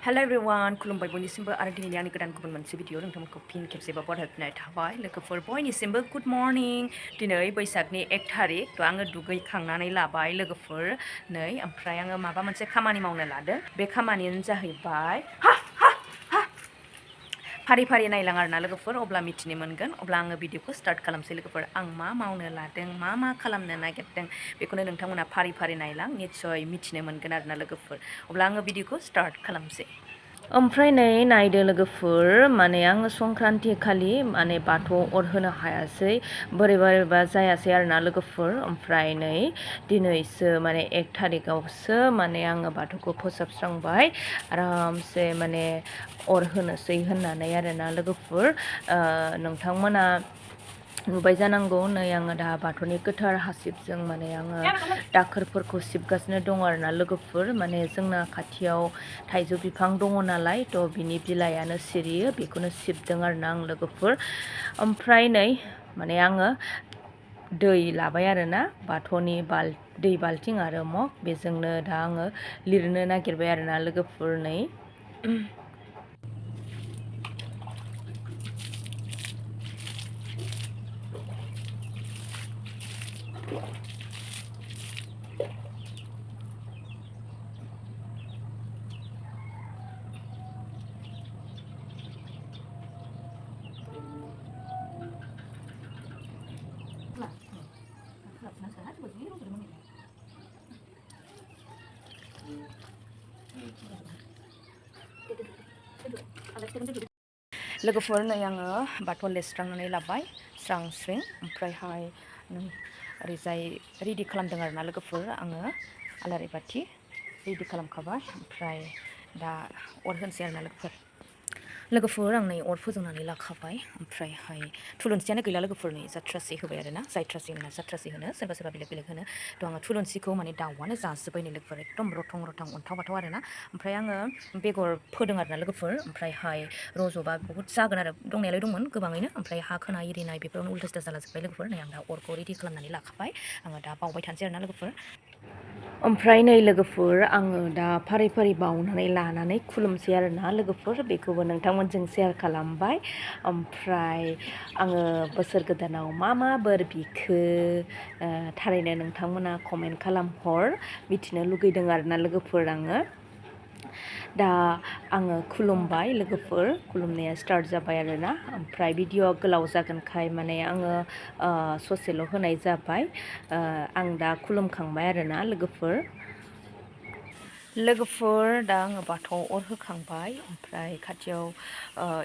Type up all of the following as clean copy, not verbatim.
Hello everyone, खुलुमबाय बयनिसिमबो आरो दिनैनि आंनि गोदान गुबुन मोनसे भिडिअ नोंथांमोनखौ फिन खेबसेबाव बरायफिननाय थाबाय लोगोफोर बयनिसिमबो गुड मर्निं दिनै बैसागनि 1 थारिख थ' आङो दुगैखांनानै लाबाय लोगोफोर नै ओमफ्राय आङो माबा मोनसे खामानि मावनो लादों बे खामानियानो जाहैबाय फारि फारि नायलां आरोना लोगोफोर अब्ला मिथिनो मोनगोन अब्ला आङो भिडिअखौ स्टार्ट खालामसै लोगोफोर आं मा मावनो लादों मा खालामनो नागिरदों बेखौनो नोंथांमोना फारि फारि नायलां निस्सय मिथिनो मोनगोन आरोना लोगोफोर अब्ला आङो भिडिअखौ स्टार्ट खालामसै ओमफ्राय नै नायदो लोगोफोर माने आङो संक्रान्ति खालि माने बाथौ अर होनो हायासै बोरैबा जायासै आरोना लोगोफोर ओमफ्राय नै दिनैसो माने 1 थारिखआवसो माने आङो बाथौखौ फोसाबस्रांबाय आरामसे माने अर होनोसै होननानै आरोना लोगोफोर नोंथांमोना नुबाय जानांगौ नै आङो दा बाथौनि गोथार हासिबजों माने आङो दाखोरफोरखौ सिबगासिनो दङ आरोना लोगोफोर माने जोंना खाथियाव थाइजौ बिफां दङ नालाय थ' बिनि बिलाइयानो सिरियो बेखौनो सिबदों आरोना आं लोगोफोर ओमफ्राय नै माने आङो दै लाबाय आरोना बाथौनि दै बाल्थिं आरो मग बेजोंनो दा आङो लिरनो नागिरबाय आरोना लोगोफोर नै लोगोफोर नै आङो बाथौ लिरस्रांनानै लाबाय स्रां स्रिं ओमफ्रायहाय ओरैजाय रेडि खालामदों आरोना लोगोफोर आङो आलारि बाथि रेडि खालामखाबाय ओमफ्राय दा अर होनोसै आरोना लोगोफोर आं नै अर फोजोंनानै लाखाबाय ओमफ्रायहाय थुलुंसियानो गैला लोगोफोर नै जाथ्रासि होबाय आरोना जायथ्रासि होनो जाथ्रासि होनो सोरबा बेलेग होनो थ' आङो थुलुंसिखौ माने दाउआनो जाजोब्बाय नै लोगोफोर एकदम रथं अन्थाव बाथाव आरोना ओमफ्राय आङो बेगर फोदों आरोना लोगोफोर ओमफ्रायहाय रज'बा बहुद जागोन आरो दंनायालाय दंमोन गोबाङैनो ओमफ्राय हा खोनाय एरिनाय बेफोरावनो उल्था सुल्था जालाजोब्बाय लोगोफोर नै आं दा अरखौ रेडि खालामनानै लाखाबाय आङो दा बावबाय थानोसै आरोना लोगोफोर ओमफ्राय नै लोगोफोर आङो दा फारि फारि बावनानै लानानै खुलुमसै आरोना लोगोफोर बेखौबो नोंथांमोनजों शेयार खालामबाय ओमफ्राय आङो बोसोर गोदानाव मा बोर बिखो थारैनो नोंथांमोना कमेन्ट खालामहर मिथिनो लुगैदों आरोना लोगोफोर आङो दा आङो खुलुमबाय लोगोफोर खुलुमनाया स्टार्ट जाबाय आरोना ओमफ्राय भिडिअआ गोलाव जागोनखाय माने आङो ससेल' होनाय जाबाय आं दा खुलुमखांबाय आरोना लोगोफोर दा आङो बाथौआव अर होखांबाय ओमफ्राय खाथियाव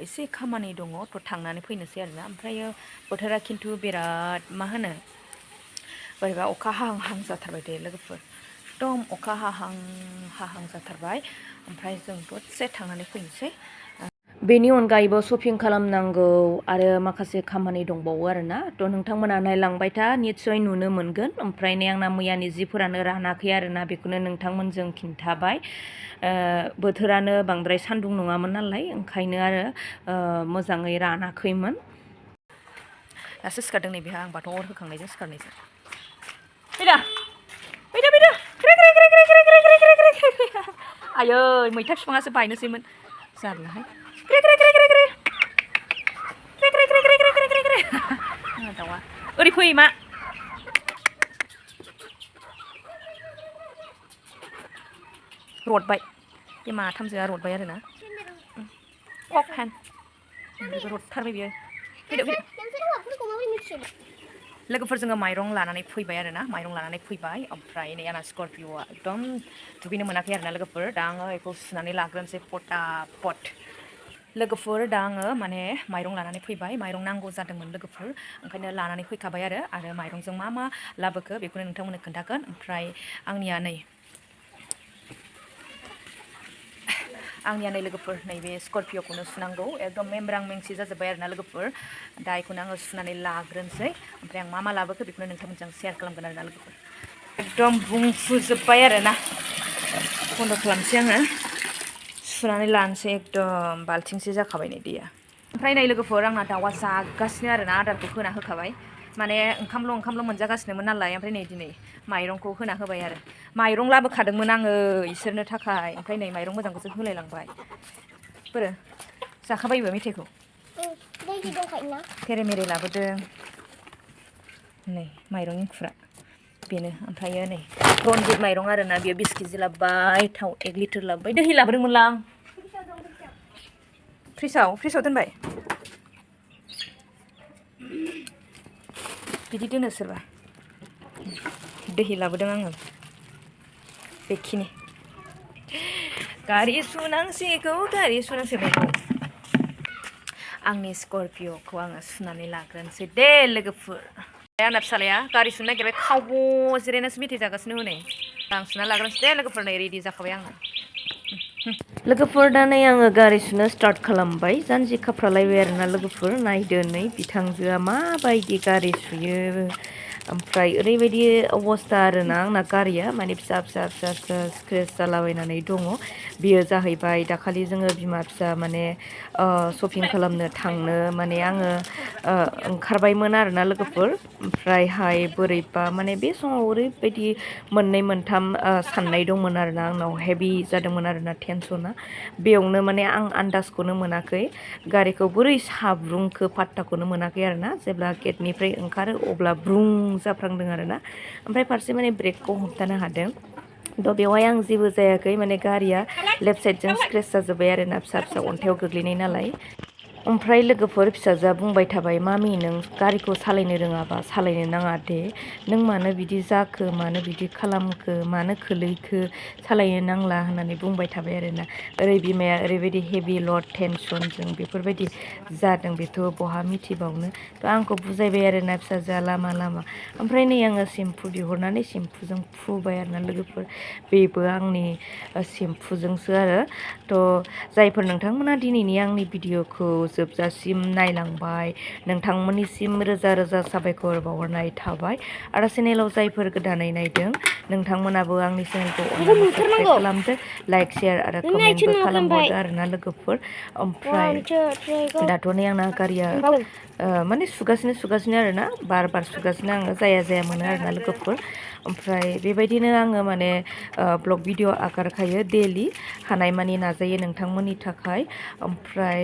एसे खामानि दङ थ' थांनानै फैनोसै आरोना ओमफ्रायो बोथोरा खिन्थु बिराद मा होनो बोरैबा अखा हाहां जाथारबाय दे लोगोफोर एकदम अखा हाहां जाथारबाय ओमफ्राय जों दसे थांनानै फैनोसै बेनि अनगायैबो शपिं खालामनांगौ आरो माखासे खामानि दंबावो आरोना थ' नोंथांमोना नायलांबाय था निस्सय नुनो मोनगोन ओमफ्राय नै आंना मैयानि जिफोरानो रानाखै आरोना बेखौनो नोंथांमोनजों खिन्थाबाय बोथोरानो बांद्राय सान्दुं नङामोन नालाय ओंखायनो आरो मोजाङै रानाखैमोन दासो सिखारदों नै बेहा आं बाथौ अर होखांनायजों सिखारनायजों आयै मैथा बिफाङासो बायनोसैमोन जारलाहाय दाउआ ओरै फै मा रडबाय बे माथामजोआ रडबाय आरोना कक हेन रडथारबाय बियो लोगोफोर जोङो माइरं लानानै फैबाय आरोना माइरं लानानै फैबाय ओमफ्राय नै आंना स्करपिअ'आ एकदम दुगैनो मोनाखै आरोना लोगोफोर दा आङो बेखौ सुनानै लाग्रोनोसै पटापट लोगोफोर दा आङो माने माइरं लानानै फैबाय माइरं नांगौ जादोंमोन लोगोफोर ओंखायनो लानानै फैखाबाय आरो माइरंजों मा लाबोखो बेखौनो नोंथांमोननो खोन्थागोन ओमफ्राय आंनिया नै लोगोफोर नैबे स्करपिअ'खौनो सुनांगौ एकदम मेंब्रां मेंसि जाजोब्बाय आरोना लोगोफोर दा बेखौनो आङो सुनानै लाग्रोनोसै ओमफ्राय आं मा लाबोखो बेखौनो नोंथांमोनजों शेयार खालामगोन आरोना लोगोफोर एकदम बुंफुजोब्बाय आरोना बन्द' खालामसै आङो सुनानै लानोसै एकदम बाल्थिंसे जाखाबाय नै दैया ओमफ्राय नै लोगोफोर आंना दाउआ जागासिनो आरोना आदारखौ होना होखाबाय माने ओंखामल' मोनजागासिनोमोन नालाय ओमफ्राय नै दिनै माइरंखौ होना होबाय आरो माइरं लाबोखादोंमोन आङो इसोरनो थाखाय ओमफ्राय नै माइरं मोजांखौसो होलायलांबाय बोरो जाखाबायबो मेथाइखौ थेरे मेरे लाबोदों नै माइरं इंखुरा बेनो ओमफ्रायो नै रनजित माइरं आरोना बेयो 20 केजि लाबोबाय थाव 1 लिटार लाबोबाय दै लाबोदोंमोनलां फ्रिजआव दोनबाय बिदि दोनो सोरबा दै लाबोदों आङो बेखिनि गारि सुनांसिगौ आंनि स्करपिय'खौ आङो सुनानै लाग्रोनोसै दे लोगोफोर आंना फिसालाया गारि सुनो नागिरबाय खावब' जिरायनासो मेथाइ जागासिनो हनै आं सुना लाग्रोनोसै दे लोगोफोर नै रेडि जाखाबाय आङो लोगोफोर दा नै आङो गारि सुनो स्टार्ट खालामबाय जानजि खाफ्रालायबाय आरोना लोगोफोर नायदो नै बिथांजोआ माबायदि गारि सुयो ओमफ्राय ओरैबायदि अबस्था आरोना आंना गारिया माने फिसा स्क्रेच जालाबायनानै दङ बियो जाहैबाय दाखालि जोङो बिमा फिसा माने शपिं खालामनो थांनो माने आङो ओंखारबायमोन आरोना लोगोफोर ओमफ्रायहाय बोरैबा माने बे समाव ओरैबायदि मोननै मोनथाम साननाय दंमोन आरोना आंनाव हेभि जादोंमोन आरोना टेनसना बेयावनो माने आं आन्दाजखौनो मोनाखै गारिखौ बोरै साब्रुंखो पात्ताखौनो मोनाखै आरोना जेब्ला गेटनिफ्राय ओंखारो अब्ला ब्रुं जाफ्लांदों आरोना ओमफ्राय फारसे माने ब्रेकखौ हमथानो हादों थ' बेवहाय आं जेबो जायाखै माने गारिया लेफ्ट साइडजों स्क्रेच जाजोब्बाय आरोना फिसा अन्थायाव गोग्लैनाय नालाय ओमफ्राय लोगोफोर फिसाजोआ बुंबाय थाबाय मामि नों गारिखौ सालायनो रोङाबा सालायनो नाङा दे नों मानो बिदि जाखो मानो बिदि खालामखो मानो खोलैखो सालायनो नांला होननानै बुंबाय थाबाय आरोना बिमाया ओरैबायदि हेभि लड टेनसनजों बेफोरबायदि जादों बेथ' बहा मिथिबावनो थ' आंखौ बुजायबाय आरोना फिसाजोआ लामा ओमफ्राय नै आङो सेम्पु बिहरनानै सेम्पुजों फुबाय आरोना लोगोफोर बेबो आंनि सेम्पुजोंसो आरो थ' जायफोर नोंथांमोना दिनैनि आंनि भिडिअ'खौ जोबजासिम नायलांबाय नोंथांमोननिसिम रोजा साबायखर बावहरनाय थाबाय आरो चेनेलाव जायफोर गोदानै नायदों नोंथांमोनाबो आंनि चेनेलखौ अननानै साबस्क्राइब खालामदो लाइक शेयार आरो कमेन्टबो खालामहरदो आरोना लोगोफोर ओमफ्राय दाथ' नै आंना गारिया माने सुगासिनो आरोना बार सुगासिनो आङो जाया मोनो आरोना लोगोफोर ओमफ्राय बेबायदिनो आङो माने ब्लग भिडिअ आगारखायो डेलि हानायमानि नाजायो नोंथांमोननि थाखाय ओमफ्राय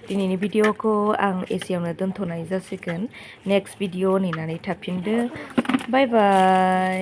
दिनैनि भिडिअखौ आं एसेयावनो दोनथ'नाय जासिगोन नेक्स्ट भिडिअ नेनानै थाफिनदो बाय बाय